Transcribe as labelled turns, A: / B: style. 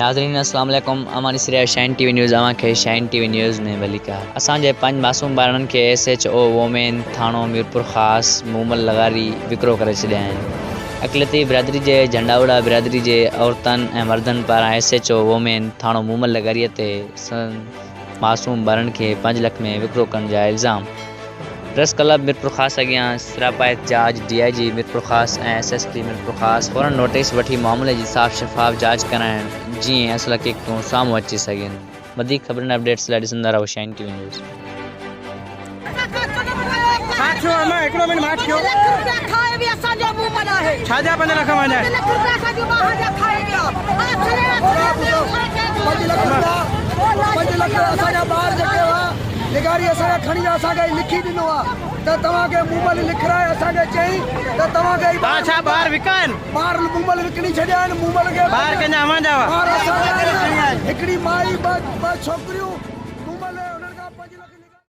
A: नाज़रीन अस्सलाम वालेकुम। अमानी सिरिया शाइन टीवी न्यूज़ अवां खे शाइन टीवी न्यूज़ में वलीका असांजे 5 मासूम ॿारनि खे SHO वोमेन थाणो मीरपुर ख़ास मूमल लगारी विकिरो करे छॾिया आहिनि। अक़लियती बिरादरी जे झंडाउड़ा बिरादरी जे औरतनि ऐं मर्दनि पारां SHO वोमेन थाणो मूमल लगारीअ ते मासूम ॿारनि खे 5 लाख में विकिरो करण जा इल्ज़ाम। प्रेस क्लब मीरपुर ख़ास अॻियां सिरापाइत जाज DIG मीरपुर ख़ास ऐं SSP मीरपुर ख़ास फ़ौरन नोटिस वठी मामले जी साफ़ शफ़ाफ़ जांच कराइण जीअं असल हक़ीक़तूं साम्हूं अची सघनि। वधीक ख़बरुनि अपडेट्स लाइ ॾिसंदा रहो शाइन टीवी न्यूज़।
B: निगारी असांखे खणी असांखे लिखी ॾिनो आहे त तव्हांखे मूमल लिखराए असांखे चई त तव्हांखे ॿार विकनि ॿार मूमल विकिणी छॾिया आहिनि। मूमल खे ॿार कंहिंजा हिकिड़ी माई ॿ छोकिरियूं